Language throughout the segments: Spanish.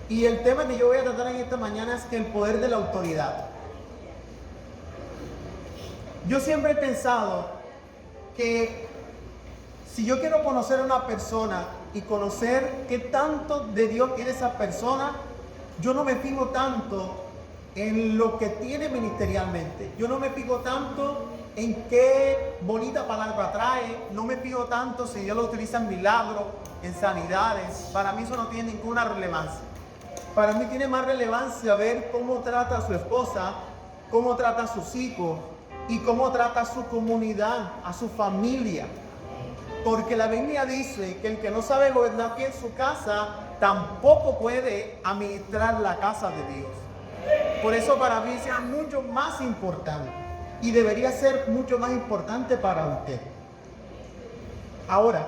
Y el tema que yo voy a tratar en esta mañana es que el poder de la autoridad. Yo siempre he pensado que si yo quiero conocer a una persona y conocer qué tanto de Dios tiene esa persona, yo no me fijo tanto en lo que tiene ministerialmente. Yo no me fijo tanto en qué bonita palabra trae. No me fijo tanto si Dios lo utiliza en milagros, en sanidades. Para mí eso no tiene ninguna relevancia. Para mí tiene más relevancia ver cómo trata a su esposa, cómo trata a sus hijos y cómo trata a su comunidad, a su familia. Porque la Biblia dice que el que no sabe gobernar bien su casa, tampoco puede administrar la casa de Dios. Por eso para mí es mucho más importante y debería ser mucho más importante para usted. Ahora,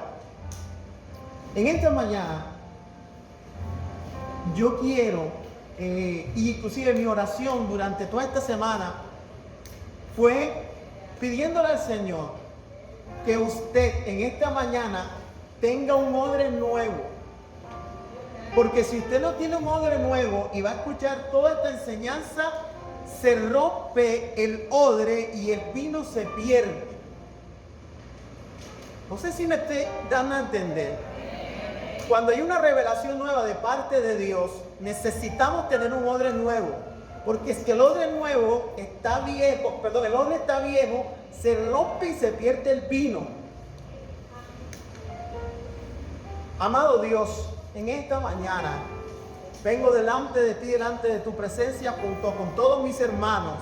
en esta mañana, yo quiero, inclusive mi oración durante toda esta semana, fue pidiéndole al Señor que usted en esta mañana tenga un odre nuevo. Porque si usted no tiene un odre nuevo y va a escuchar toda esta enseñanza, se rompe el odre y el vino se pierde. No sé si me estoy dando a entender. Cuando hay una revelación nueva de parte de Dios, necesitamos tener un odre nuevo. Porque es que el odre nuevo está viejo, el odre está viejo, se rompe y se pierde el vino. Amado Dios, en esta mañana vengo delante de ti, delante de tu presencia, junto con todos mis hermanos,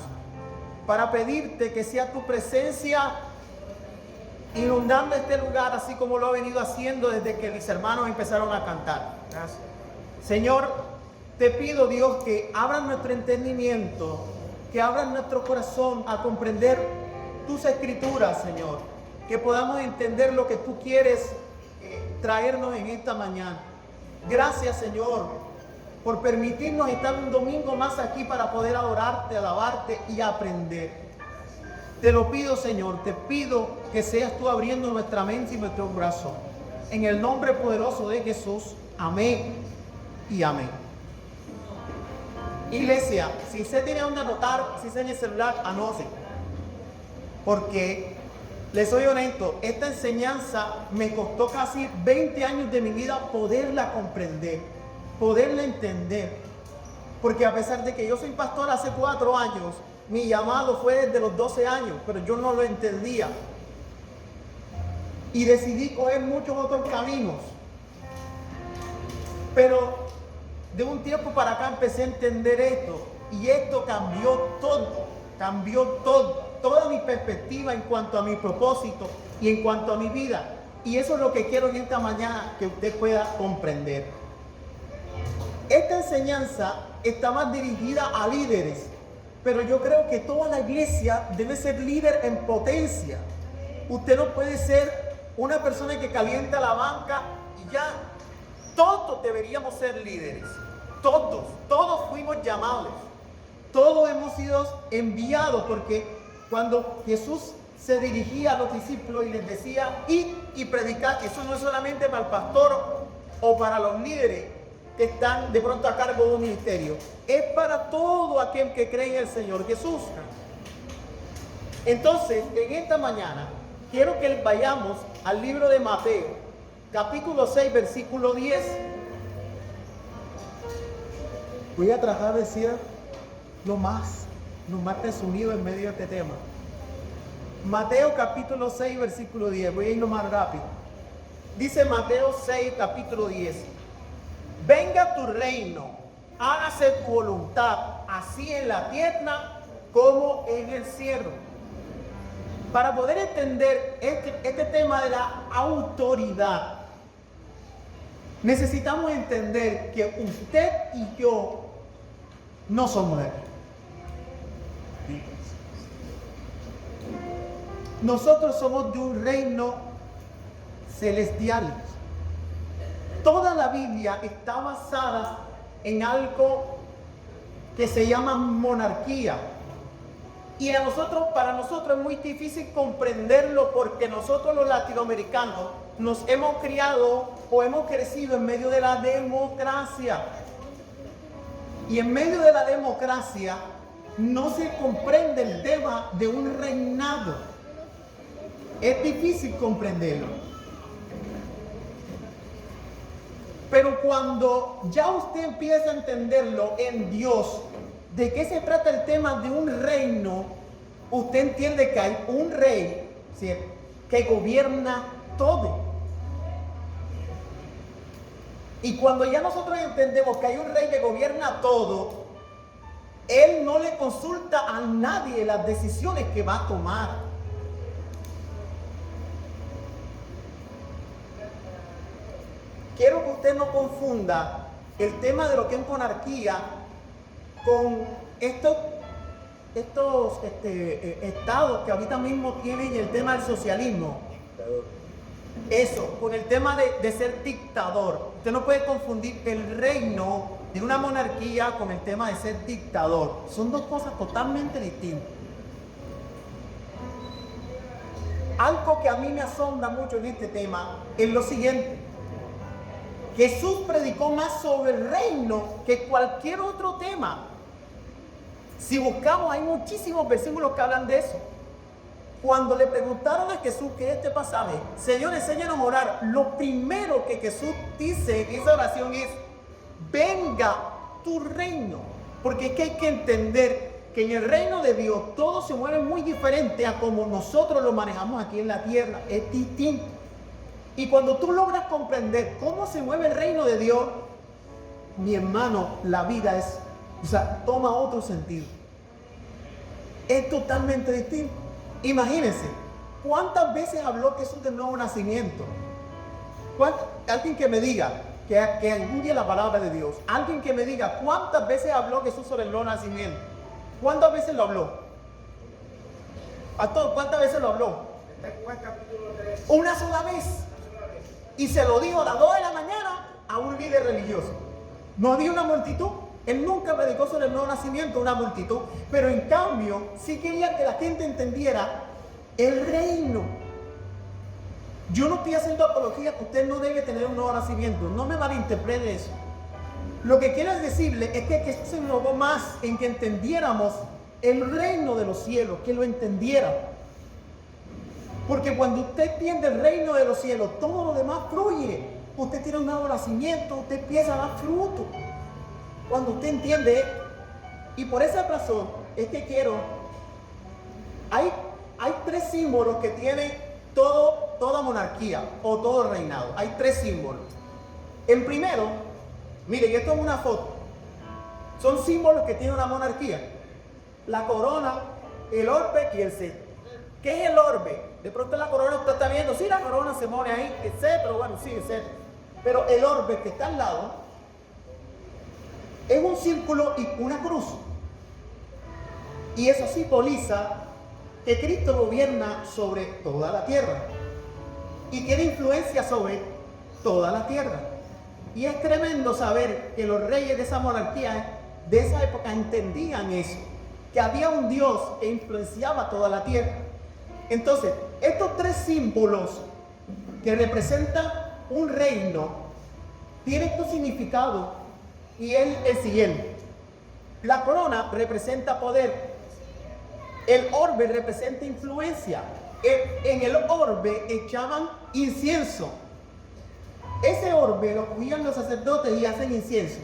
para pedirte que sea tu presencia inundando este lugar, así como lo ha venido haciendo desde que mis hermanos empezaron a cantar. Gracias. Señor, te pido, Dios, que abran nuestro entendimiento, que abran nuestro corazón a comprender tus escrituras, Señor, que podamos entender lo que tú quieres traernos en esta mañana. Gracias, Señor, por permitirnos estar un domingo más aquí para poder adorarte, alabarte y aprender. Te lo pido, Señor, te pido que seas tú abriendo nuestra mente y nuestro corazón. En el nombre poderoso de Jesús, amén y amén. Iglesia, si usted tiene donde anotar, si está en el celular, anote. Porque, les soy honesto, esta enseñanza me costó casi 20 años de mi vida poderla comprender, poderla entender. Porque a pesar de que yo soy pastor hace 4 años, mi llamado fue desde los 12 años, pero yo no lo entendía. Y decidí coger muchos otros caminos. Pero de un tiempo para acá empecé a entender esto. Y esto cambió toda mi perspectiva en cuanto a mi propósito y en cuanto a mi vida. Y eso es lo que quiero en esta mañana que usted pueda comprender. Esta enseñanza está más dirigida a líderes. Pero yo creo que toda la iglesia debe ser líder en potencia. Usted no puede ser una persona que calienta la banca y ya. Todos deberíamos ser líderes. Todos fuimos llamados. Todos hemos sido enviados, porque cuando Jesús se dirigía a los discípulos y les decía, id y predicad, eso no es solamente para el pastor o para los líderes que están de pronto a cargo de un ministerio, es para todo aquel que cree en el Señor Jesús. Entonces, en esta mañana, quiero que vayamos al libro de Mateo, capítulo 6, versículo 10. Voy a tratar de decir lo más resumido en medio de este tema. Mateo capítulo 6, versículo 10. Voy a ir lo más rápido. Dice Mateo 6, capítulo 10. Venga tu reino, hágase tu voluntad, así en la tierra como en el cielo. Para poder entender este tema de la autoridad, necesitamos entender que usted y yo no somos de aquí. Nosotros somos de un reino celestial. Toda la Biblia está basada en algo que se llama monarquía. Y para nosotros es muy difícil comprenderlo, porque nosotros los latinoamericanos nos hemos criado o hemos crecido en medio de la democracia. Y en medio de la democracia no se comprende el tema de un reinado. Es difícil comprenderlo. Pero cuando ya usted empieza a entenderlo en Dios, de qué se trata el tema de un reino, usted entiende que hay un rey, ¿sí?, que gobierna todo. Y cuando ya nosotros entendemos que hay un rey que gobierna todo, él no le consulta a nadie las decisiones que va a tomar. Quiero que usted no confunda el tema de lo que es monarquía con estos estados que ahorita mismo tienen el tema del socialismo. Eso, con el tema de ser dictador. Usted no puede confundir el reino de una monarquía con el tema de ser dictador. Son dos cosas totalmente distintas. Algo que a mí me asombra mucho en este tema es lo siguiente. Jesús predicó más sobre el reino que cualquier otro tema. Si buscamos, hay muchísimos versículos que hablan de eso. Cuando le preguntaron a Jesús, que este pasaje, Señor, enséñanos a orar, lo primero que Jesús dice en esa oración es: venga tu reino. Porque es que hay que entender que en el reino de Dios todo se mueve muy diferente a como nosotros lo manejamos aquí en la tierra. Es distinto. Y cuando tú logras comprender cómo se mueve el reino de Dios, mi hermano, la vida toma otro sentido. Es totalmente distinto. Imagínense, ¿cuántas veces habló Jesús del nuevo nacimiento? Alguien que me diga, que algún la palabra de Dios, alguien que me diga, ¿cuántas veces habló Jesús sobre el nuevo nacimiento? ¿Cuántas veces lo habló? Pastor, ¿cuántas veces lo habló? Una sola vez. Y se lo dijo a las 2 de la mañana a un líder religioso. No había una multitud. Él nunca predicó sobre el nuevo nacimiento a una multitud. Pero en cambio, sí quería que la gente entendiera el reino. Yo no estoy haciendo apología que usted no debe tener un nuevo nacimiento. No me malinterprete eso. Lo que quiero decirle es que Jesús se enfocó más en que entendiéramos el reino de los cielos, que lo entendiéramos. Porque cuando usted entiende el reino de los cielos, todo lo demás fluye. Usted tiene un nuevo nacimiento, usted empieza a dar fruto. Cuando usted entiende esto. Y por esa razón es que hay 3 símbolos que tiene toda monarquía o todo reinado. Hay 3 símbolos. El primero, miren, esto es una foto. Son símbolos que tiene una monarquía. La corona, el orbe y el cetro. ¿Qué es el orbe? De pronto la corona usted está viendo, sí, la corona se pone ahí, el cetro, bueno, sí, el cetro. Pero el orbe que está al lado es un círculo y una cruz. Y eso simboliza que Cristo gobierna sobre toda la tierra y tiene influencia sobre toda la tierra. Y es tremendo saber que los reyes de esa monarquía, de esa época, entendían eso, que había un Dios que influenciaba toda la tierra. Entonces, estos 3 símbolos que representan un reino tienen su significado y es el siguiente. La corona representa poder. El orbe representa influencia. En el orbe echaban incienso. Ese orbe lo cogían los sacerdotes y hacen incienso.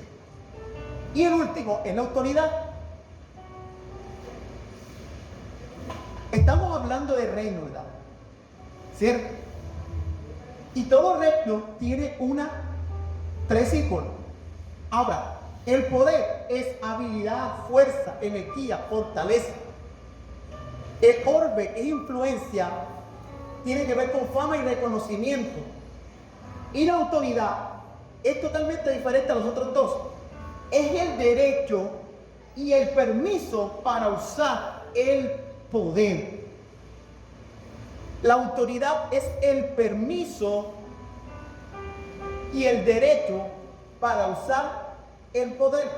Y el último es la autoridad. Estamos hablando de reino, ¿verdad? ¿Cierto? Y todo reino tiene 3 símbolos. Ahora, el poder es habilidad, fuerza, energía, fortaleza. El orbe es influencia, tiene que ver con fama y reconocimiento. Y la autoridad es totalmente diferente a los otros 2. Es el derecho y el permiso para usar el poder. La autoridad es el permiso y el derecho para usar el poder.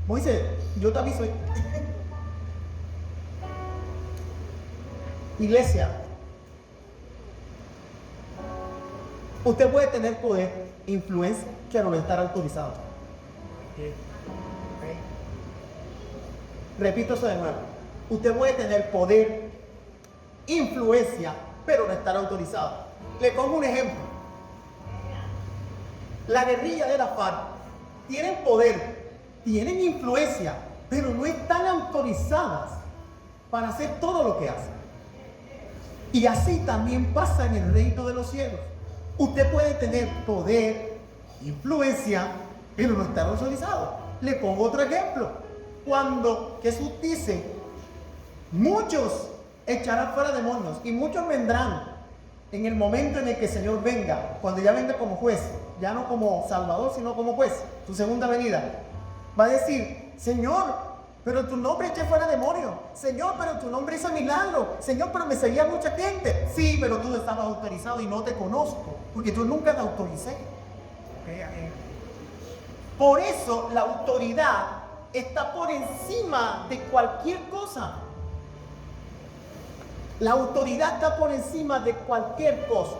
Moisés, yo te aviso. Iglesia, usted puede tener poder, influencia, pero no estar autorizado. Repito eso de nuevo. Usted puede tener poder, influencia, pero no estar autorizado. Le pongo un ejemplo. La guerrilla de la FARC tienen poder, tienen influencia, pero no están autorizadas para hacer todo lo que hacen. Y así también pasa en el reino de los cielos. Usted puede tener poder, influencia, pero no estar autorizado. Le pongo otro ejemplo. Cuando Jesús dice, muchos echarán fuera demonios y muchos vendrán en el momento en el que el Señor venga, cuando ya venga como juez, ya no como Salvador, sino como juez, su segunda venida, va a decir, Señor, pero tu nombre eché fuera demonios, Señor, pero tu nombre hizo milagro, Señor, pero me seguía mucha gente. Sí, pero tú estabas autorizado y no te conozco, porque tú nunca te autoricé. Por eso la autoridad está por encima de cualquier cosa. La autoridad está por encima de cualquier cosa.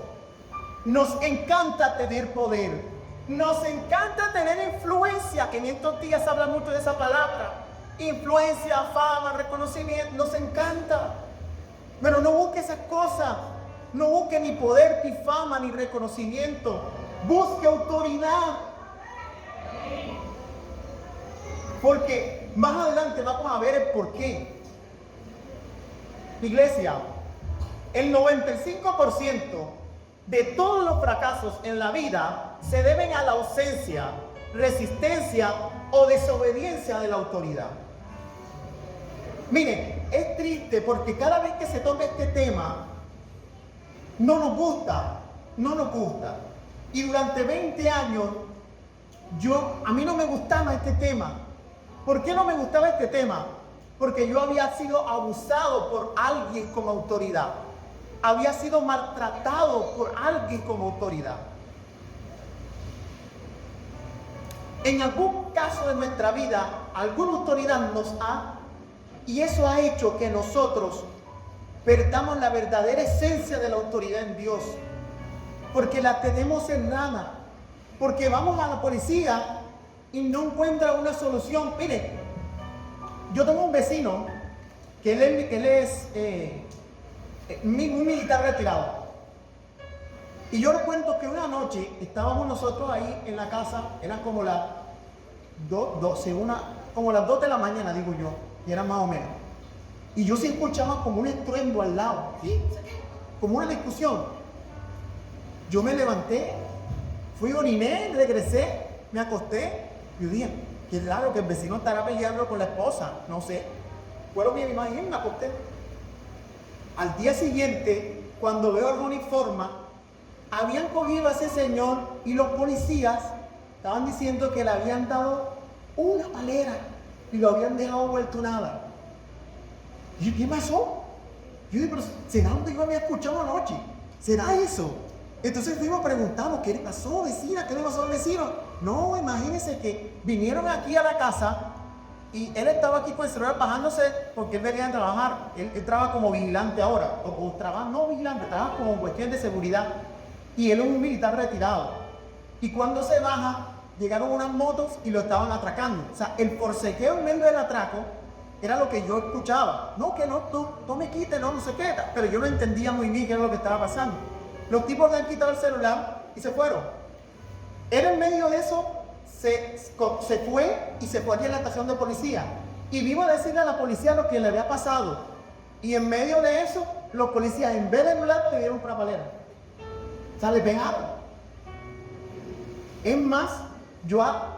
Nos encanta tener poder. Nos encanta tener influencia, que en estos días se habla mucho de esa palabra. Influencia, fama, reconocimiento, nos encanta. Pero no busque esas cosas. No busque ni poder, ni fama, ni reconocimiento. Busque autoridad. Porque más adelante vamos a ver el porqué. Iglesia, el 95% de todos los fracasos en la vida se deben a la ausencia, resistencia o desobediencia de la autoridad. Miren, es triste porque cada vez que se toca este tema, no nos gusta. Y durante 20 años, a mí no me gustaba este tema. ¿Por qué no me gustaba este tema? Porque yo había sido abusado por alguien con autoridad. Había sido maltratado por alguien con autoridad. En algún caso de nuestra vida, alguna autoridad y eso ha hecho que nosotros perdamos la verdadera esencia de la autoridad en Dios. Porque la tenemos errada. Porque vamos a la policía y no encuentra una solución. Mire, yo tengo un vecino que él es un militar retirado. Y yo recuerdo que una noche estábamos nosotros ahí en la casa, eran como las 2 de la mañana, digo yo, y era más o menos. Y yo sí escuchaba como un estruendo al lado, ¿sí? Como una discusión. Yo me levanté, fui, oriné, regresé, me acosté. Yo dije, qué raro que el vecino estará peleando con la esposa, no sé. Fue lo que me imaginé, me acosté. Al día siguiente, cuando veo el uniforme, habían cogido a ese señor y los policías estaban diciendo que le habían dado una palera y lo habían dejado vuelto nada. Y yo, ¿qué pasó? Yo dije, pero ¿será donde yo había escuchado anoche? ¿Será eso? Entonces fuimos preguntando, ¿qué le pasó, vecina? ¿Qué le pasó al vecino? No, imagínense que vinieron aquí a la casa y él estaba aquí con el celular bajándose porque él venía a trabajar. Él trabaja como vigilante ahora, o trabaja, no vigilante, trabaja como cuestión de seguridad. Y él es un militar retirado. Y cuando se baja, llegaron unas motos y lo estaban atracando. O sea, el forcequeo en medio del atraco era lo que yo escuchaba. No, que no, tú me quites, no sé qué. Pero yo no entendía muy bien qué era lo que estaba pasando. Los tipos le han quitado el celular y se fueron. Él en medio de eso se fue y se fue aquí a la estación de policía. Y vino a decirle a la policía lo que le había pasado. Y en medio de eso, los policías en vez de anular, te dieron una palera. O sea, le pegaron. Es más, yo allá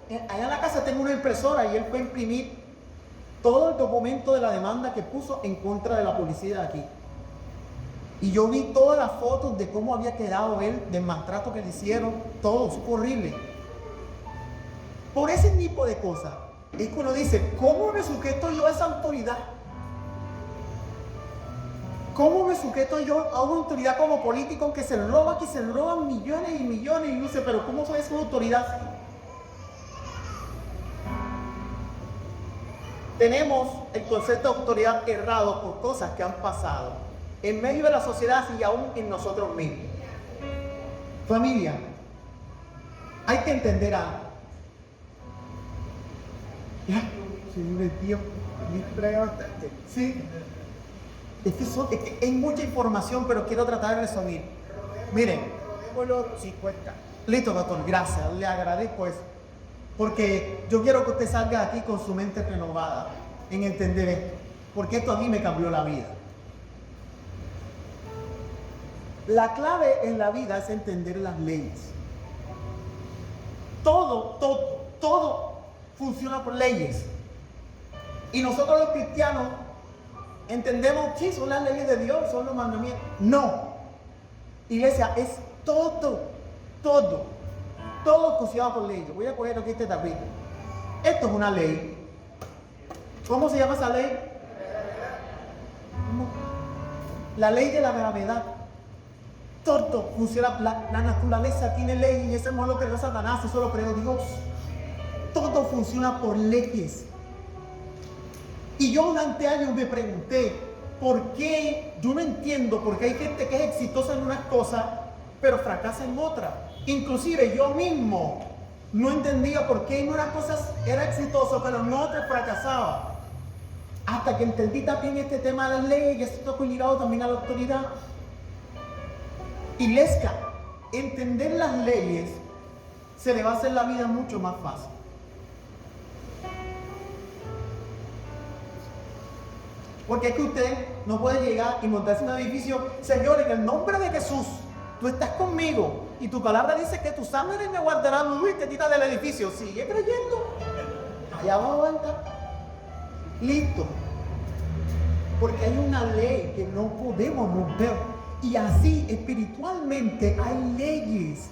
en la casa tengo una impresora y él fue a imprimir todo el documento de la demanda que puso en contra de la policía de aquí. Y yo vi todas las fotos de cómo había quedado él, del maltrato que le hicieron, todo, fue horrible. Por ese tipo de cosas, es que uno dice, ¿cómo me sujeto yo a esa autoridad? ¿Cómo me sujeto yo a una autoridad como político que se roban millones y millones? Y dice, pero ¿cómo soy esa autoridad? Tenemos el concepto de autoridad errado por cosas que han pasado en medio de la sociedad y aún en nosotros mismos. Familia, hay que entender algo. Ya, Señor Dios, bastante. Sí. Es que hay mucha información, pero quiero tratar de resumir. Miren, bueno, 50. Listo, doctor, gracias, le agradezco eso. Porque yo quiero que usted salga aquí con su mente renovada en entender esto. Porque esto a mí me cambió la vida. La clave en la vida es entender las leyes. Todo funciona por leyes. Y nosotros los cristianos entendemos, sí, son las leyes de Dios, son los mandamientos. No. Iglesia, es todo funciona por leyes. Voy a coger aquí este tapete. Esto es una ley. ¿Cómo se llama esa ley? La ley de la gravedad. Todo funciona, la naturaleza tiene ley y eso no lo creó Satanás, eso lo creó Dios. Todo funciona por leyes. Y yo durante años me pregunté, ¿por qué? Yo no entiendo por qué hay gente que es exitosa en unas cosas, pero fracasa en otras. Inclusive yo mismo no entendía por qué en unas cosas era exitoso, pero en otras fracasaba. Hasta que entendí también este tema de las leyes, y esto está ligado también a la autoridad. Iglesia, entender las leyes se le va a hacer la vida mucho más fácil. Porque es que usted no puede llegar y montarse en un edificio, Señor, en el nombre de Jesús, tú estás conmigo y tu palabra dice que tus ángeles me guardarán, y te tiras del edificio. Sigue creyendo. Allá va a aguantar. Listo. Porque hay una ley que no podemos romper. Y así espiritualmente hay leyes.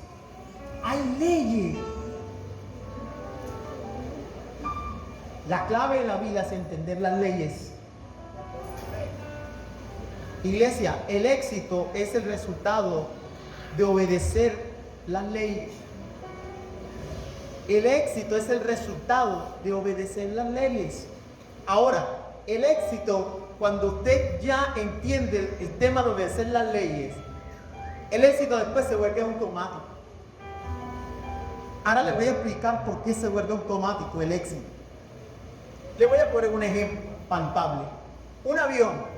Hay leyes. La clave de la vida es entender las leyes. Iglesia, el éxito es el resultado de obedecer las leyes. El éxito es el resultado de obedecer las leyes. Ahora, el éxito, cuando usted ya entiende el tema de obedecer las leyes, el éxito después se vuelve automático. Ahora le voy a explicar por qué se vuelve automático el éxito. Le voy a poner un ejemplo palpable. Un avión.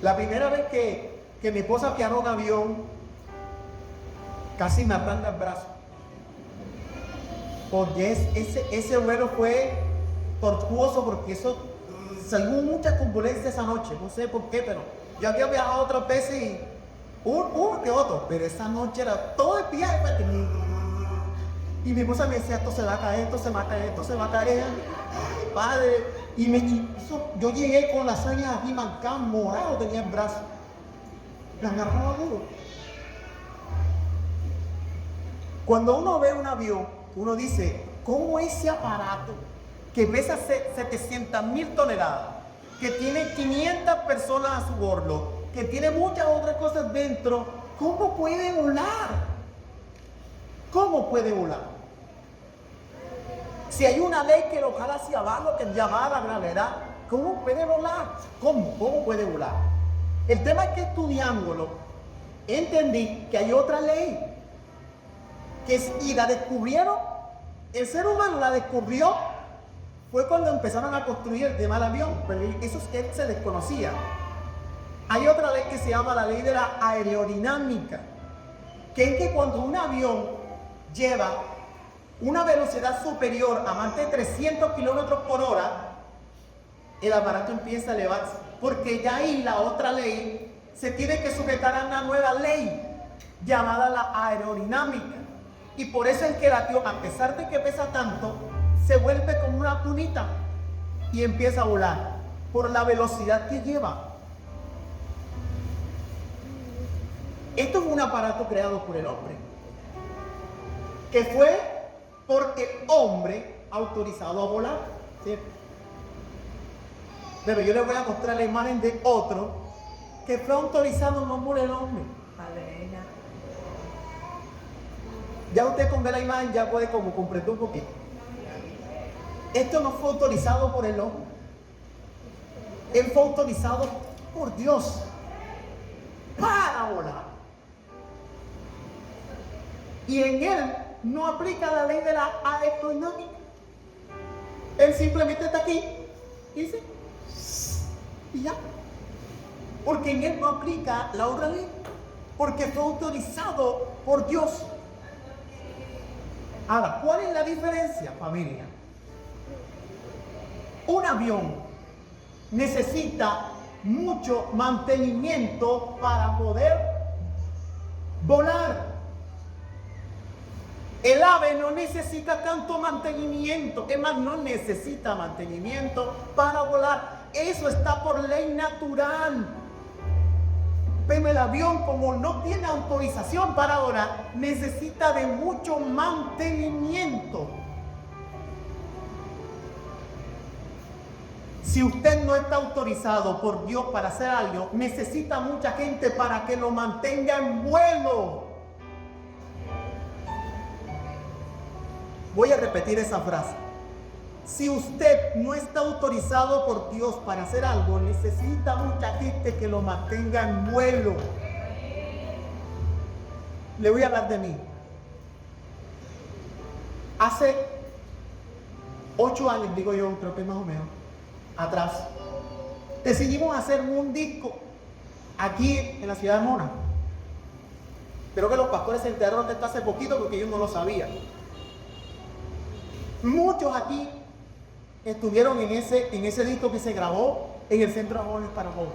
La primera vez que mi esposa pianó un avión, casi me aplanda el brazo. Porque ese vuelo fue tortuoso, porque salió mucha turbulencia esa noche. No sé por qué, pero yo había viajado otras veces y uno que otro, pero esa noche era todo el viaje. Y mi esposa me decía, esto se va a caer, esto se va a caer, esto se va a caer. Padre, yo llegué con las uñas aquí marcadas, morado tenía el brazo. La agarraba duro. Cuando uno ve un avión, uno dice, ¿cómo ese aparato que pesa 700,000 toneladas, que tiene 500 personas a su bordo, que tiene muchas otras cosas dentro, cómo puede volar? ¿Cómo puede volar? Si hay una ley que lo jala hacia abajo, que es llamada gravedad, ¿cómo puede volar? ¿Cómo puede volar? El tema es que estudiándolo, entendí que hay otra ley, y la descubrieron, el ser humano la descubrió, fue cuando empezaron a construir el tema del avión, pero eso se desconocía. Hay otra ley que se llama la ley de la aerodinámica, que es que cuando un avión lleva una velocidad superior a más de 300 kilómetros por hora, el aparato empieza a elevarse, porque ya ahí la otra ley se tiene que sujetar a una nueva ley llamada la aerodinámica. Y por eso es que el avión, a pesar de que pesa tanto, se vuelve como una plumita y empieza a volar por la velocidad que lleva. Esto es un aparato creado por el hombre, que fue por el hombre autorizado a volar, ¿cierto? Pero yo les voy a mostrar la imagen de otro que fue autorizado no por el hombre. Ya usted con ver la imagen ya puede como comprender un poquito. Esto no fue autorizado por el hombre. Él fue autorizado por Dios para volar. Y en él no aplica la ley de la aerodinámica. Él simplemente está aquí, dice, y ya. Porque en él no aplica la otra ley, porque fue autorizado por Dios. Ahora, ¿cuál es la diferencia, familia? Un avión necesita mucho mantenimiento para poder volar. El ave no necesita tanto mantenimiento, es más, no necesita mantenimiento para volar. Eso está por ley natural. Pero el avión, como no tiene autorización para volar, necesita de mucho mantenimiento. Si usted no está autorizado por Dios para hacer algo, necesita mucha gente para que lo mantenga en vuelo. Voy a repetir esa frase. Si usted no está autorizado por Dios para hacer algo, necesita mucha gente que lo mantenga en vuelo. Le voy a hablar de mí. Hace 8 años, digo yo, creo que más o menos, atrás, decidimos hacer un disco aquí en la ciudad de Mona. Creo que los pastores se enteraron de esto hace poquito porque ellos no lo sabían. Muchos aquí estuvieron en ese disco que se grabó en el Centro de Jóvenes para Jóvenes.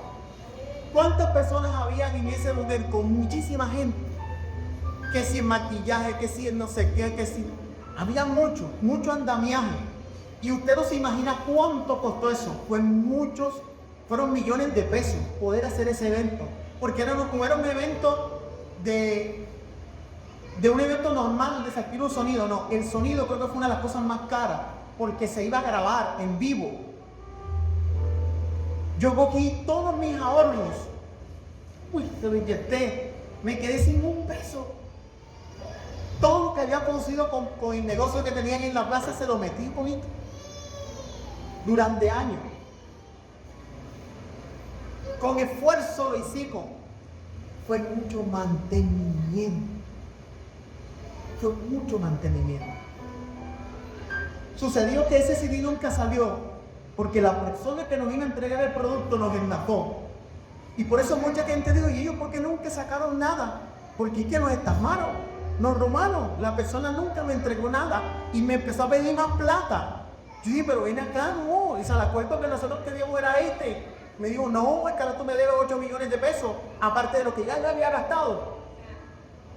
¿Cuántas personas habían en ese lugar? Con muchísima gente. Que si en maquillaje, que si en no sé qué, que si... Había mucho andamiaje. Y usted no se imagina cuánto costó eso. Fueron millones de pesos poder hacer ese evento. Porque como era un evento de un evento normal de sacar un sonido. No, el sonido creo que fue una de las cosas más caras. Porque se iba a grabar en vivo. Yo cogí todos mis ahorros. Se lo inyecté. Me quedé sin un peso. Todo lo que había producido con el negocio que tenían en la plaza se lo metí un poquito. Durante años. Con esfuerzo lo hicimos. Fue mucho mantenimiento. Fue mucho mantenimiento. Sucedió que ese CD nunca salió porque la persona que nos iba a entregar el producto nos enlazó. Y por eso mucha gente dijo, ¿y ellos por qué nunca sacaron nada? Porque es que nos estafaron, nos robaron. La persona nunca me entregó nada y me empezó a pedir más plata. Yo dije, pero ven acá, no. Y se la acuerdo que nosotros queríamos era este. Me dijo, no, es que ahora tú me debes 8 millones de pesos, aparte de lo que ya le había gastado.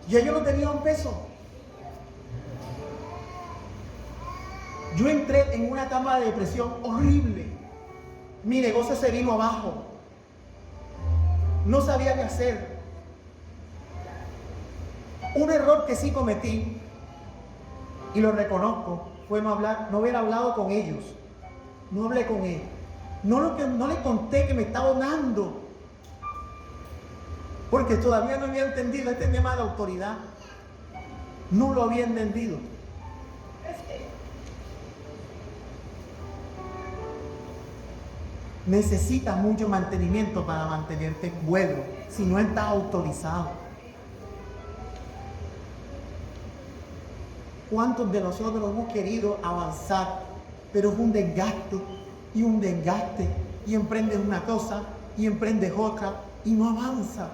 Y ellos no tenían un peso. Yo entré en una cama de depresión horrible. Mi negocio se vino abajo. No sabía qué hacer. Un error que sí cometí, y lo reconozco, fue no haber hablado con ellos. No hablé con él. No le conté que me estaba dando. Porque todavía no había entendido este tema de la autoridad. No lo había entendido. Necesitas mucho mantenimiento para mantenerte en vuelo si no estás autorizado. ¿Cuántos de nosotros hemos querido avanzar, pero es un desgaste y un desgaste y emprendes una cosa y emprendes otra y no avanza?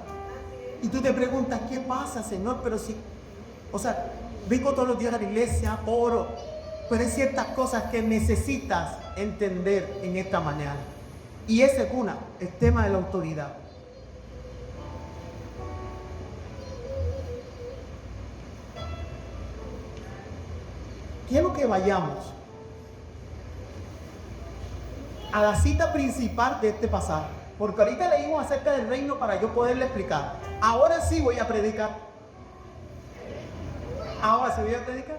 Y tú te preguntas, ¿qué pasa, Señor? Pero si, vengo todos los días a la iglesia, oro, pero hay ciertas cosas que necesitas entender en esta mañana. Y ese es el tema de la autoridad. Quiero que vayamos a la cita principal de este pasaje, porque ahorita leímos acerca del reino para yo poderle explicar. Ahora sí voy a predicar. Ahora sí voy a predicar.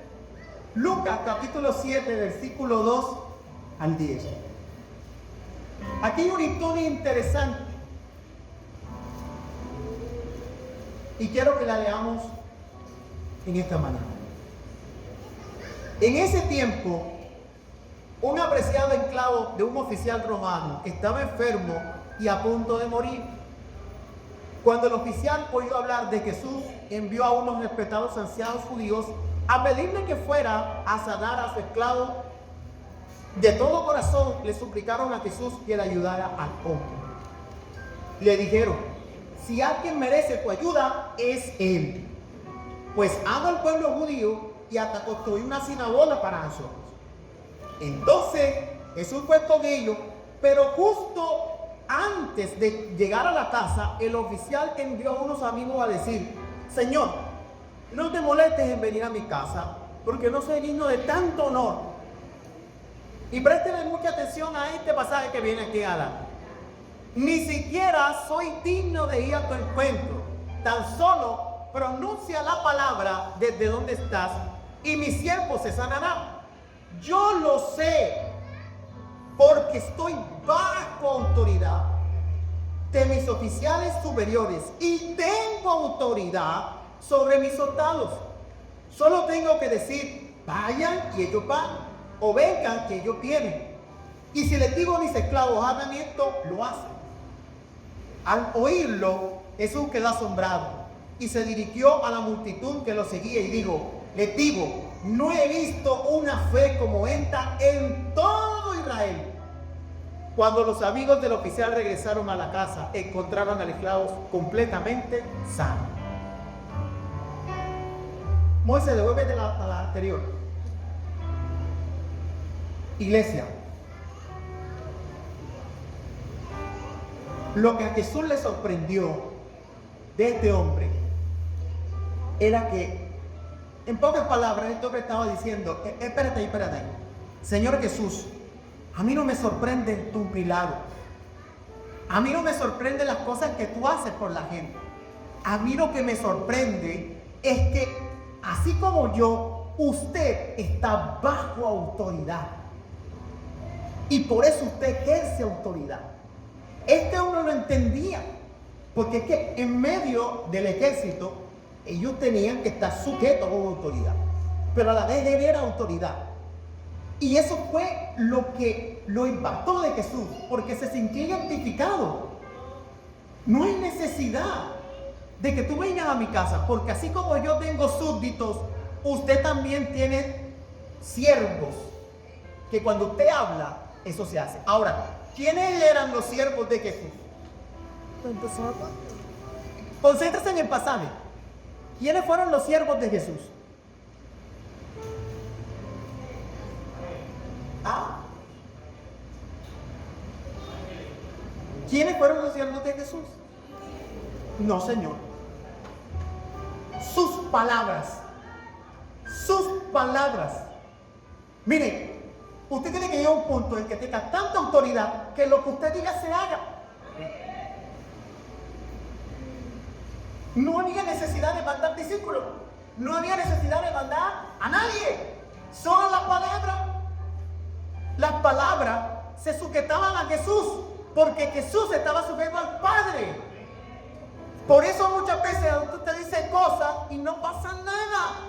Lucas capítulo 7, versículo 2 al 10. Aquí hay una historia interesante y quiero que la leamos en esta manera. En ese tiempo, un apreciado esclavo de un oficial romano estaba enfermo y a punto de morir. Cuando el oficial oyó hablar de Jesús, envió a unos respetados ancianos judíos a pedirle que fuera a sanar a su esclavo, de todo corazón le suplicaron a Jesús que le ayudara al hombre. Le dijeron, si alguien merece tu ayuda, es él. Pues ama al pueblo judío y hasta construyó una sinagoga para nosotros. Entonces Jesús fue con ellos, pero justo antes de llegar a la casa, el oficial envió a unos amigos a decir, Señor, no te molestes en venir a mi casa, porque no soy digno de tanto honor. Y préstele mucha atención a este pasaje que viene aquí adelante. Ni siquiera soy digno de ir a tu encuentro. Tan solo pronuncia la palabra desde donde estás y mi siervo se sanará. Yo lo sé, porque estoy bajo autoridad de mis oficiales superiores y tengo autoridad sobre mis soldados. Solo tengo que decir, vayan y ellos van, o vengan que ellos vienen. Y si les digo a mis esclavos, hagan esto, lo hacen. Al oírlo, Jesús quedó asombrado y se dirigió a la multitud que lo seguía y dijo, les digo, no he visto una fe como esta en todo Israel. Cuando los amigos del oficial regresaron a la casa, encontraron al esclavo completamente sano. Moisés, devuelve a la anterior. Iglesia, lo que a Jesús le sorprendió de este hombre era que, en pocas palabras, este hombre estaba diciendo, espérate. Señor Jesús, a mí no me sorprende tu milagro. A mí no me sorprenden las cosas que tú haces por la gente. A mí lo que me sorprende es que, así como yo, usted está bajo autoridad. Y por eso usted ejerce autoridad. Este hombre lo entendía, porque es que en medio del ejército ellos tenían que estar sujetos a una autoridad, pero a la vez él era autoridad. Y eso fue lo que lo impactó de Jesús, porque se sintió identificado. No hay necesidad de que tú vengas a mi casa, porque así como yo tengo súbditos, usted también tiene siervos, que cuando usted habla, eso se hace. Ahora, ¿quiénes eran los siervos de Jesús? Concéntrese en el pasaje. ¿Quiénes fueron los siervos de Jesús? ¿Quiénes fueron los siervos de Jesús? No, Señor. Sus palabras. Sus palabras. Miren, usted tiene que llegar a un punto en que tenga tanta autoridad que lo que usted diga se haga. No había necesidad de mandar discípulos. No había necesidad de mandar a nadie. Solo las palabras. Las palabras se sujetaban a Jesús, porque Jesús estaba sujeto al Padre. Por eso muchas veces usted dice cosas y no pasa nada,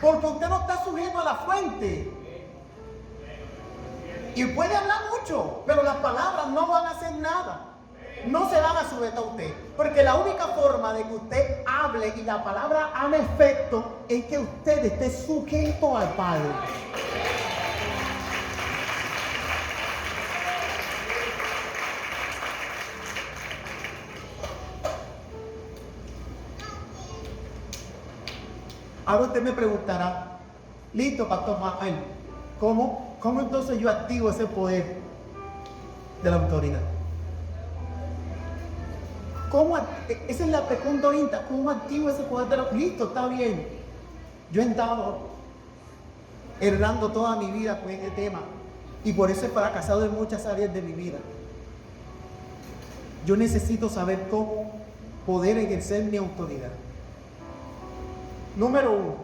porque usted no está sujeto a la fuente. Y puede hablar mucho, pero las palabras no van a hacer nada. No se van a sujetar a usted, porque la única forma de que usted hable y la palabra haga efecto es que usted esté sujeto al Padre. Ahora usted me preguntará, listo, Pastor Manuel, ¿cómo entonces yo activo ese poder de la autoridad? Esa es la pregunta ahorita, ¿cómo activo ese poder de la autoridad? Listo, está bien. Yo he estado errando toda mi vida con este tema y por eso he fracasado en muchas áreas de mi vida. Yo necesito saber cómo poder ejercer mi autoridad. Número 1,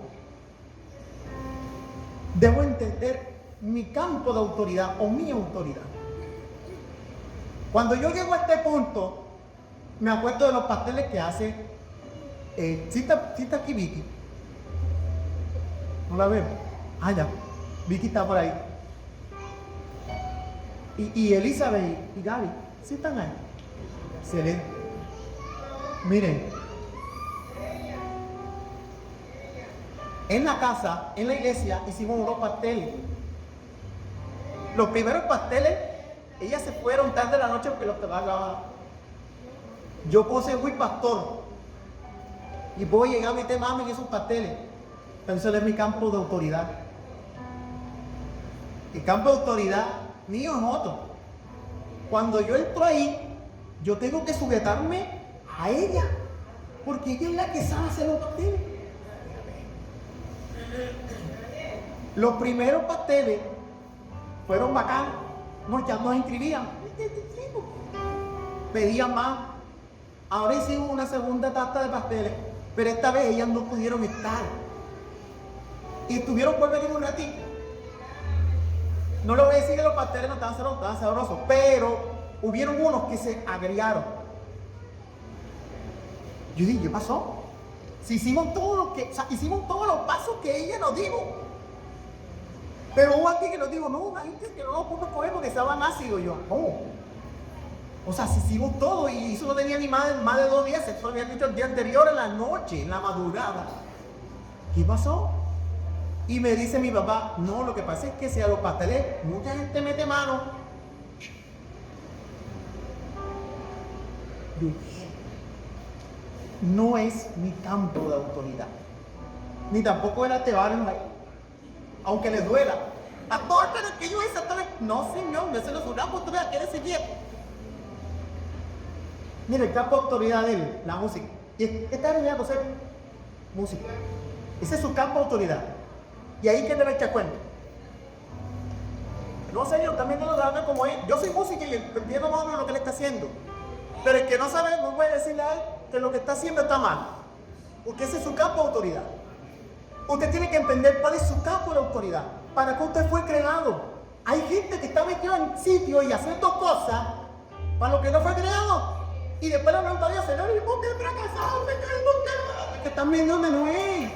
debo entender mi campo de autoridad o mi autoridad. Cuando yo llego a este punto, me acuerdo de los pasteles que hace, ¿sí está aquí Vicky? ¿No la veo? Ah, ya, Vicky está por ahí. Y Elizabeth y Gaby, ¿sí están ahí? Excelente. Miren. en la casa, en la iglesia, hicimos unos pasteles. Los primeros pasteles, ellas se fueron tarde de la noche porque los pagaban. Yo puse fui pastor y puedo llegar a meter mami en esos pasteles, pero eso es mi campo de autoridad. El campo de autoridad mío es otro. Cuando yo entro ahí, yo tengo que sujetarme a ella, porque ella es la que sabe hacer los pasteles. Los primeros pasteles fueron bacanos, ya nos inscribían, pedían más. Ahora hicimos una segunda tarta de pasteles, pero esta vez ellas no pudieron estar. Y estuvieron por venir un ratito. No le voy a decir que los pasteles no estaban sabrosos, pero hubieron unos que se agriaron. Yo dije, ¿qué pasó? Si hicimos hicimos todos los pasos que ella nos dijo. Pero hubo aquí que nos dijo, no, una gente que no lo pudo coger porque estaban ácidos. Yo, ¿cómo? O sea, si hicimos todo y eso no tenía ni más de 2 días, eso lo habían dicho el día anterior, en la noche, en la madrugada. ¿Qué pasó? Y me dice mi papá, no, lo que pasa es que si a los pasteles mucha gente mete mano. No es mi campo de autoridad, ni tampoco era Tebarma, aunque les duela. Pastor, pero es que yo hice todo. No, señor, no se lo su campo de autoridad, quiere seguir. Mira, el campo de autoridad de él, la música. Y está enseñando a hacer música. Ese es su campo de autoridad. Y ahí que le echa cuenta. No, señor, también no lo sabe como él. Yo soy músico y entiendo más o menos lo que él está haciendo. Pero el que no sabe, no puede decirle a él que lo que está haciendo está mal. Porque ese es su campo de autoridad. Usted tiene que entender cuál es su campo de autoridad. ¿Para qué usted fue creado? Hay gente que está metida en sitios y haciendo cosas para lo que no fue creado. Y después le pregunta a Dios, Señor, ¿y por qué fracasado? ¿Por qué? Es que también donde no es.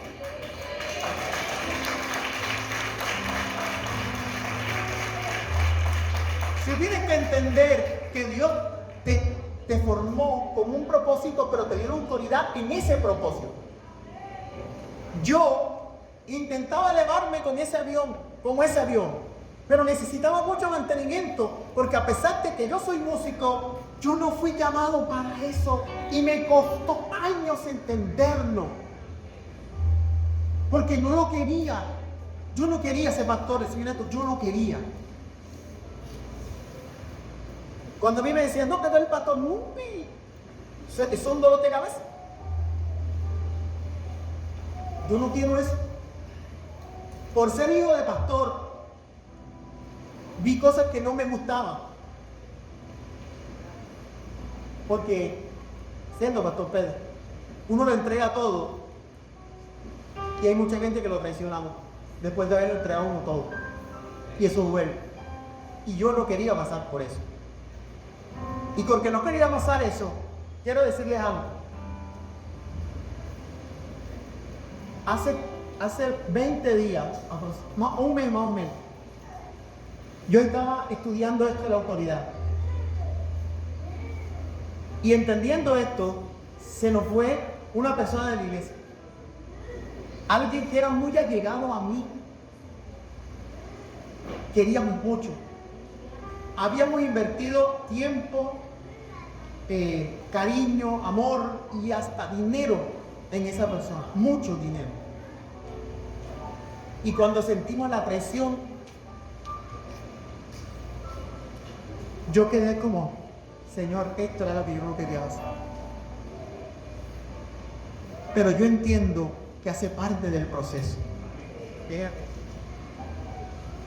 Si tienes que entender que Dios te formó con un propósito, pero te dio la autoridad en ese propósito. Yo intentaba elevarme con ese avión, pero necesitaba mucho mantenimiento, porque a pesar de que yo soy músico, yo no fui llamado para eso y me costó años entenderlo, porque no lo quería. Yo no quería ser pastor, yo no quería. Cuando a mí me decían, no, que tú eres el pastor, es un dolor de cabeza. Yo no quiero eso. Por ser hijo de pastor, vi cosas que no me gustaban. Porque, siendo pastor Pedro, uno lo entrega todo. Y hay mucha gente que lo traicionamos después de haberlo entregado uno todo. Y eso duele. Y yo no quería pasar por eso. Y porque no quería pasar eso, quiero decirles algo. Hace 20 días, un mes más o menos, yo estaba estudiando esto de la autoridad. Y entendiendo esto, se nos fue una persona de la iglesia. Alguien que era muy allegado a mí. Queríamos mucho. Habíamos invertido tiempo, cariño, amor y hasta dinero en esa persona. Mucho dinero. Y cuando sentimos la presión, yo quedé como, Señor, esto era lo que yo no quería hacer. Pero yo entiendo que hace parte del proceso.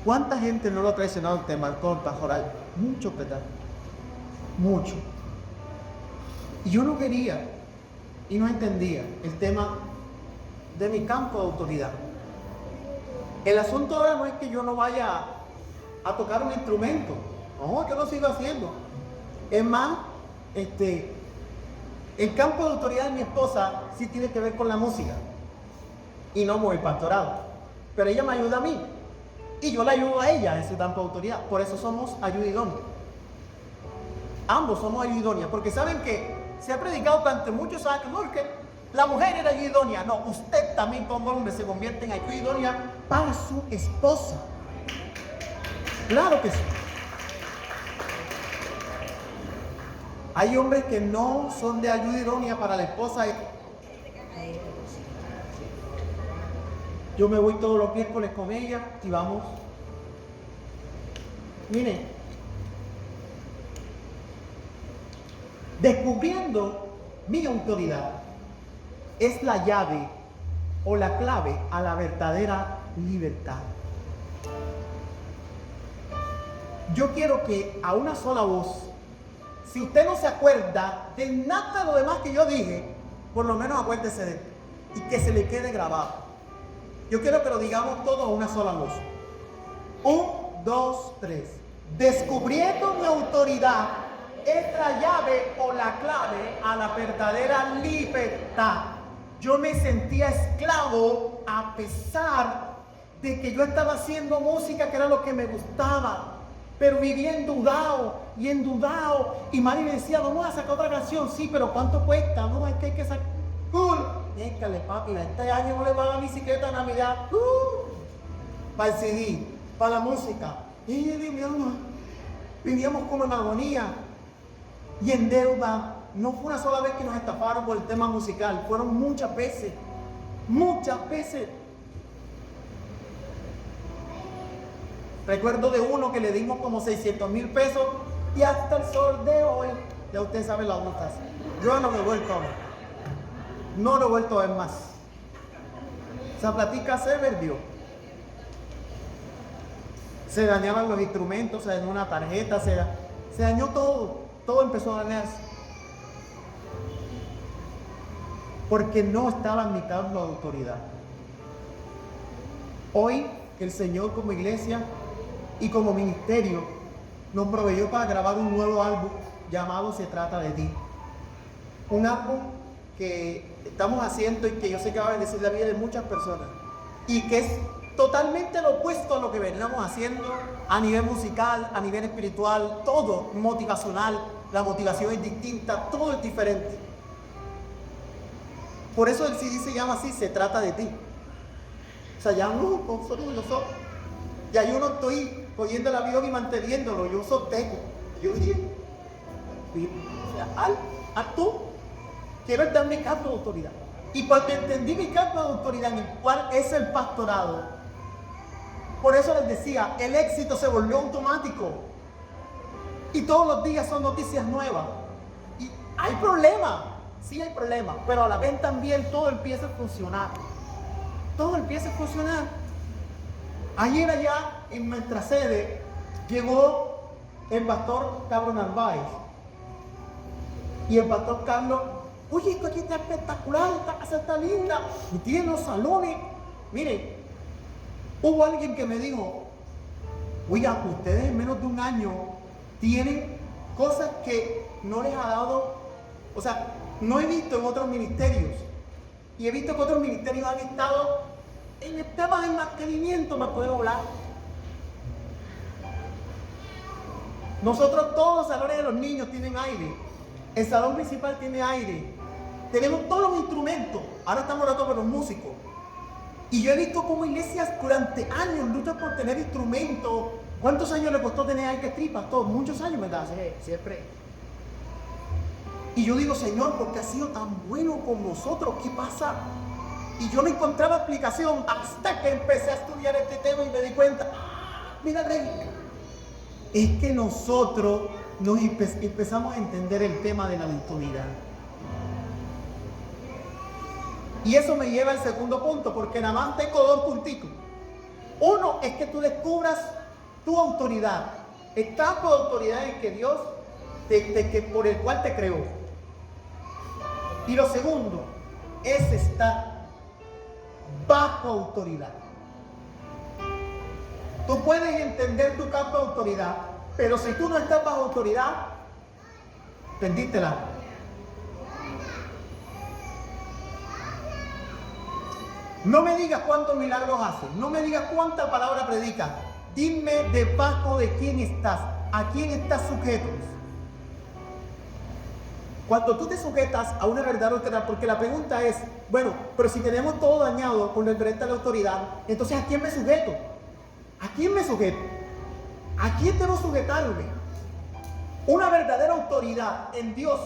¿Cuánta gente no lo ha traicionado te marcó el pastoral? Mucho, ¿verdad? Mucho. Y yo no quería y no entendía el tema de mi campo de autoridad. El asunto ahora no es que yo no vaya a tocar un instrumento. No, yo lo sigo haciendo. Es más, el campo de autoridad de mi esposa sí tiene que ver con la música y no con el pastorado. Pero ella me ayuda a mí y yo la ayudo a ella en ese campo de autoridad. Por eso somos ayudidóneos. Ambos somos ayudidóneos, porque saben que se ha predicado durante muchos años, no, que La mujer era ayuda idónea. No, usted también como hombre se convierte en ayuda idónea para su esposa. Claro que sí. Hay hombres que no son de ayuda idónea para la esposa. Yo me voy todos los miércoles con ella y vamos. Miren, descubriendo mi autoridad es la llave o la clave a la verdadera libertad. Yo quiero que a una sola voz, si usted no se acuerda de nada de lo demás que yo dije, por lo menos acuérdese de esto y que se le quede grabado. Yo quiero que lo digamos todos a una sola voz. 1, 2, 3. Descubriendo mi autoridad es la llave o la clave a la verdadera libertad. Yo me sentía esclavo a pesar de que yo estaba haciendo música que era lo que me gustaba. Pero vivía endeudado y endeudado. Y Mari me decía, vamos a sacar otra canción. Sí, pero ¿cuánto cuesta? No, es que hay que sacar. Déjale, papi, este año no le va a dar bicicleta a Navidad. Para el CD, para la música. Y vivíamos como en agonía y en deuda. No fue una sola vez que nos estafaron por el tema musical. Fueron muchas veces. Muchas veces. Recuerdo de uno que le dimos como 600,000 pesos y hasta el sol de hoy, ya usted sabe las notas. Yo no me he vuelto a ver. No lo he vuelto a ver más. Esa platica se perdió. Se dañaban los instrumentos, se dañó una tarjeta, se dañó todo. Todo empezó a dañarse. Porque no estaba en mi cargo de autoridad. Hoy, el Señor como iglesia y como ministerio nos proveyó para grabar un nuevo álbum llamado Se Trata de Ti. Un álbum que estamos haciendo y que yo sé que va a bendecir la vida de muchas personas y que es totalmente lo opuesto a lo que veníamos haciendo a nivel musical, a nivel espiritual, todo motivacional. La motivación es distinta, todo es diferente. Por eso el CD se llama así, Se Trata de Ti. O sea, ya no, nosotros. Ya yo no estoy cogiendo el avión y manteniéndolo, yo sostengo. Yo dije, tú quiero dar mi cargo de autoridad. Y porque entendí mi cargo de autoridad, en el cual es el pastorado, por eso les decía, el éxito se volvió automático. Y todos los días son noticias nuevas. Y hay problemas, sí hay problemas, pero a la vez también todo empieza a funcionar. Todo empieza a funcionar. Ayer allá en nuestra sede llegó el pastor Carlos Narváez. Y el pastor Carlos, oye, esto aquí está espectacular, esta casa está linda, y tiene los salones. Miren, hubo alguien que me dijo, oiga, ustedes en menos de un año tienen cosas que no les ha dado, o sea, no he visto en otros ministerios. Y he visto que otros ministerios han estado en el tema del mantenimiento, me puedo hablar. Nosotros todos los salones de los niños tienen aire. El salón principal tiene aire. Tenemos todos los instrumentos. Ahora estamos hablando con los músicos. Y yo he visto cómo iglesias durante años luchan por tener instrumentos. ¿Cuántos años le costó tener aire tripas? Todos, muchos años, ¿verdad? Sí, siempre. Y yo digo, Señor, ¿por qué has sido tan bueno con nosotros? ¿Qué pasa? Y yo no encontraba explicación hasta que empecé a estudiar este tema y me di cuenta, mira, Rey, es que nosotros nos empezamos a entender el tema de la autoridad. Y eso me lleva al segundo punto, porque nada más tengo dos puntitos. Uno es que tú descubras tu autoridad, el campo de autoridad en que Dios, por el cual te creó. Y lo segundo es estar bajo autoridad. Tú puedes entender tu campo de autoridad, pero si tú no estás bajo autoridad, perdítela. No me digas cuántos milagros haces, no me digas cuántas palabras predicas. Dime debajo de quién estás, a quién estás sujeto. Cuando tú te sujetas a una verdadera autoridad, porque la pregunta es, bueno, pero si tenemos todo dañado con referente a la autoridad, entonces ¿a quién me sujeto? ¿A quién me sujeto? ¿A quién debo sujetarme? Una verdadera autoridad en Dios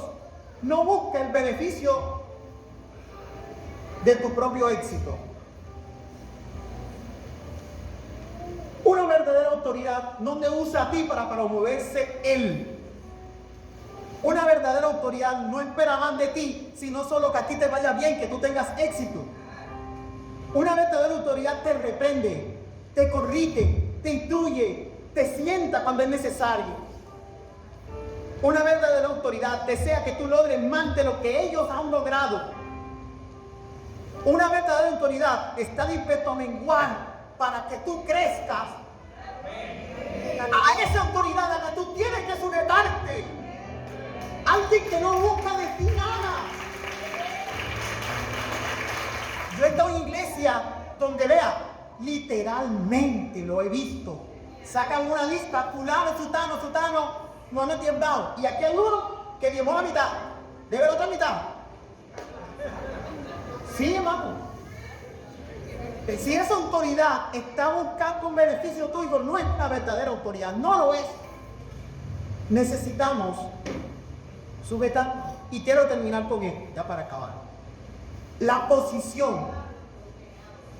no busca el beneficio de tu propio éxito. Una verdadera autoridad no te usa a ti para promoverse Él. Una verdadera autoridad no espera más de ti, sino solo que a ti te vaya bien, que tú tengas éxito. Una verdadera autoridad te reprende, te corrige, te instruye, te sienta cuando es necesario. Una verdadera autoridad desea que tú logres más de lo que ellos han logrado. Una verdadera autoridad está dispuesta a menguar para que tú crezcas. A esa autoridad a la que tú tienes que sujetarte. Alguien que no busca de ti nada. Yo he estado en iglesia donde, vea, literalmente lo he visto. Sacan una lista, fulano, sutano, no han tiembado. Y aquí hay uno que diezmó la mitad. Debe la otra mitad. Sí, hermano. Si esa autoridad está buscando un beneficio tuyo, no es la verdadera autoridad, no lo es. Necesitamos sujetar, y quiero terminar con esto, ya para acabar. La posición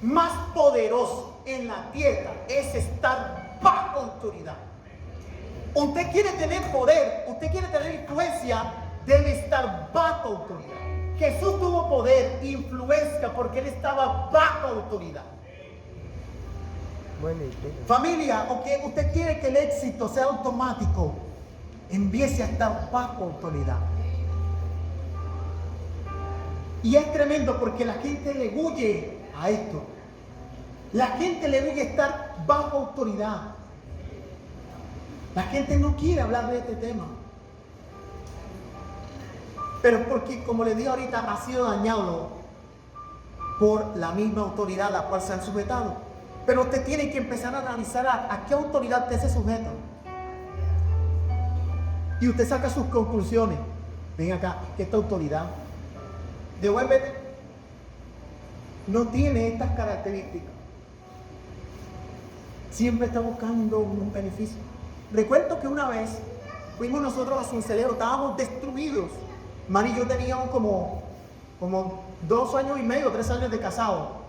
más poderosa en la tierra es estar bajo autoridad. Usted quiere tener poder, usted quiere tener influencia, debe estar bajo autoridad. Jesús tuvo poder e influencia porque Él estaba bajo autoridad. Familia, aunque usted quiere que el éxito sea automático, empiece a estar bajo autoridad. Y es tremendo porque la gente le huye a esto. La gente le huye a estar bajo autoridad. La gente no quiere hablar de este tema. Pero porque, como le dije ahorita, ha sido dañado por la misma autoridad a la cual se han sujetado. Pero usted tiene que empezar a analizar a qué autoridad usted se sujeta. Y usted saca sus conclusiones. Ven acá, que esta autoridad devuélvete, no tiene estas características. Siempre está buscando un beneficio. Recuerdo que una vez fuimos nosotros a Cincelejo, estábamos destruidos. Mari y yo teníamos como 2 años y medio, 3 años de casado.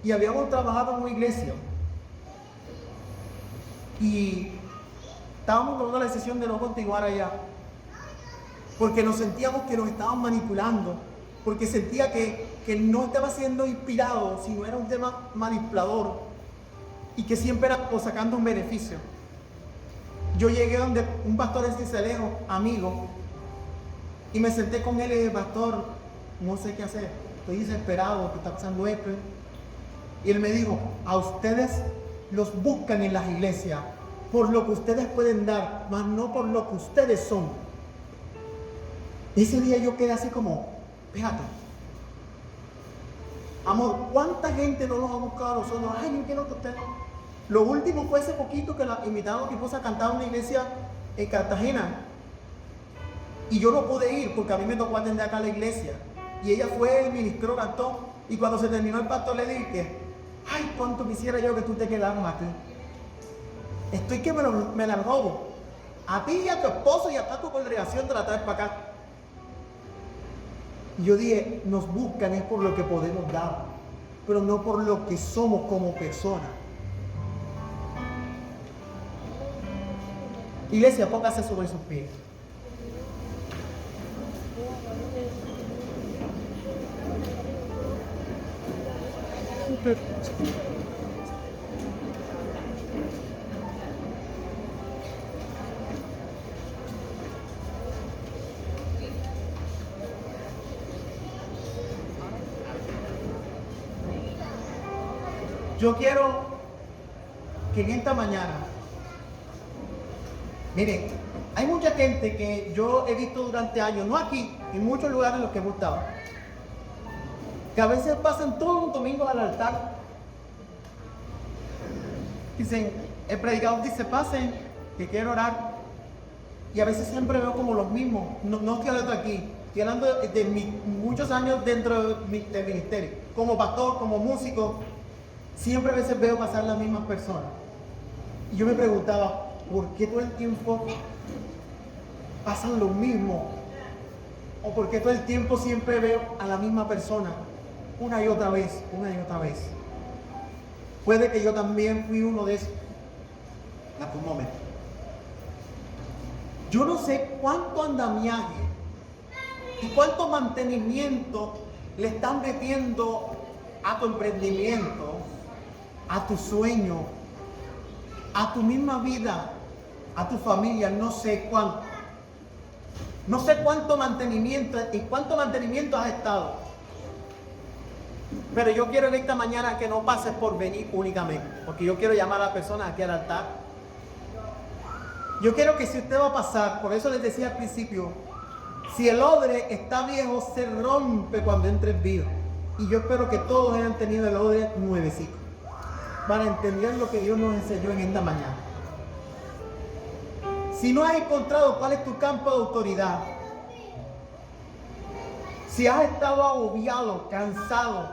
Y habíamos trabajado en una iglesia. Y estábamos tomando la decisión de no continuar allá. Porque nos sentíamos que nos estaban manipulando. Porque sentía que no estaba siendo inspirado, sino era un tema manipulador. Y que siempre era sacando un beneficio. Yo llegué donde un pastor de Cincelejo, amigo, y me senté con él y dije, pastor, no sé qué hacer, estoy desesperado, que está pasando esto. Y él me dijo, a ustedes los buscan en las iglesias por lo que ustedes pueden dar, mas no por lo que ustedes son. Ese día yo quedé así como, fíjate, amor, ¿cuánta gente no nos ha buscado a nosotros? Ay, yo quiero que ustedes... Lo último fue hace poquito que la invitaron a mi esposa a cantar en una iglesia en Cartagena. Y yo no pude ir porque a mí me tocó atender acá a la iglesia. Y ella fue, ministró, cantó. Y cuando se terminó el pastor le dije, ay, cuánto quisiera yo que tú te quedaras aquí. Estoy que me la robo. A ti y a tu esposo y a toda tu congregación te la traes para acá. Y yo dije, nos buscan es por lo que podemos dar, pero no por lo que somos como personas. Iglesia, póngase sobre sus pies. Yo quiero que en esta mañana, miren, hay mucha gente que yo he visto durante años, no aquí, en muchos lugares en los que hemos estado, que a veces pasan todo un domingo al altar. Dicen, el predicador dice, pasen, que quiero orar. Y a veces siempre veo como los mismos, no estoy hablando aquí, Estoy hablando de muchos años dentro del ministerio. Como pastor, como músico, siempre a veces veo pasar las mismas personas. Y yo me preguntaba, ¿por qué todo el tiempo pasan lo mismo? ¿O por qué todo el tiempo siempre veo a la misma persona? Una y otra vez, una y otra vez. Puede que yo también fui uno de esos. En algún momento. Yo no sé cuánto andamiaje y cuánto mantenimiento le están metiendo a tu emprendimiento, a tu sueño, a tu misma vida, a tu familia, no sé cuánto. No sé cuánto mantenimiento has estado. Pero yo quiero en esta mañana que no pases por venir únicamente, porque yo quiero llamar a la persona aquí al altar. Yo quiero que si usted va a pasar, por eso les decía al principio, si el odre está viejo, se rompe cuando entre en vida. Y yo espero que todos hayan tenido el odre nuevecito, para entender lo que Dios nos enseñó en esta mañana. Si no has encontrado cuál es tu campo de autoridad, si has estado agobiado, cansado,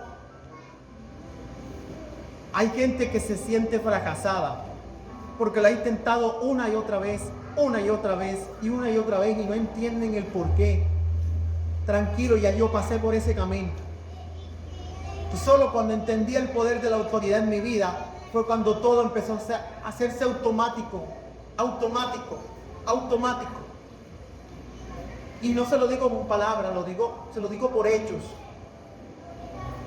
hay gente que se siente fracasada porque lo ha intentado una y otra vez, una y otra vez, y una y otra vez, y no entienden el por qué. Tranquilo, ya yo pasé por ese camino. Solo cuando entendí el poder de la autoridad en mi vida fue cuando todo empezó a hacerse automático. Y no se lo digo con palabras, se lo digo por hechos.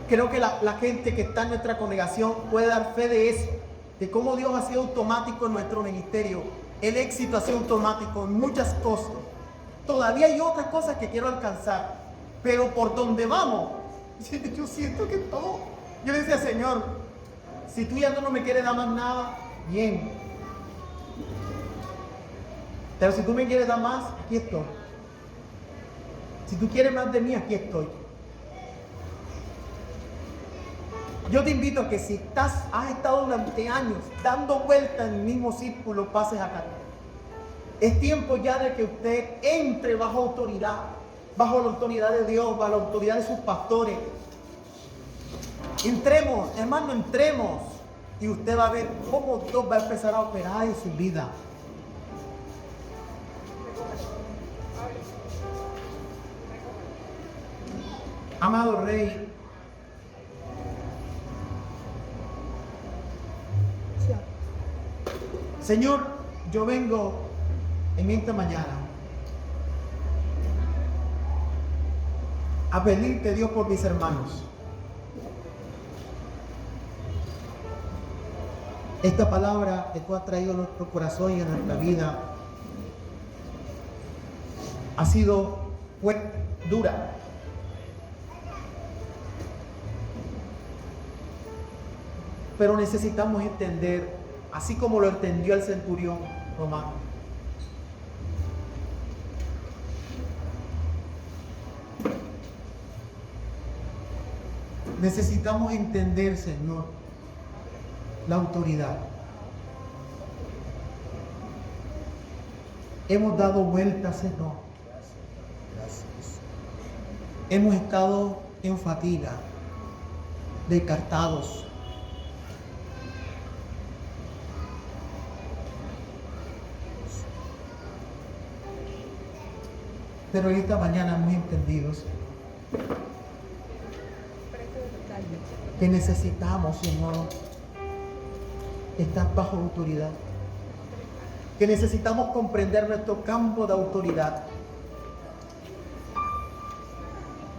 Creo que la gente que está en nuestra congregación puede dar fe de eso, de cómo Dios ha sido automático en nuestro ministerio. El éxito ha sido automático en muchas cosas. Todavía hay otras cosas que quiero alcanzar, pero por donde vamos, yo siento que todo. Yo le decía, Señor, si tú ya no me quieres dar más nada, bien. Pero si tú me quieres dar más, aquí estoy. Si tú quieres más de mí, aquí estoy. Yo te invito a que si has estado durante años dando vueltas en el mismo círculo, pases acá. Es tiempo ya de que usted entre bajo autoridad, bajo la autoridad de Dios, bajo la autoridad de sus pastores. Entremos, hermano, entremos. Y usted va a ver cómo Dios va a empezar a operar en su vida. Amado Rey, Señor, yo vengo en esta mañana a pedirte, Dios, por mis hermanos. Esta palabra que tú has traído a nuestro corazón y a nuestra vida ha sido fuerte, dura. Pero necesitamos entender, así como lo entendió el centurión romano, necesitamos entender, Señor, la autoridad. Hemos dado vueltas, Señor. Gracias. Hemos estado en fatiga, descartados. Pero esta mañana hemos entendido que necesitamos, Señor, estar bajo autoridad. Que necesitamos comprender nuestro campo de autoridad.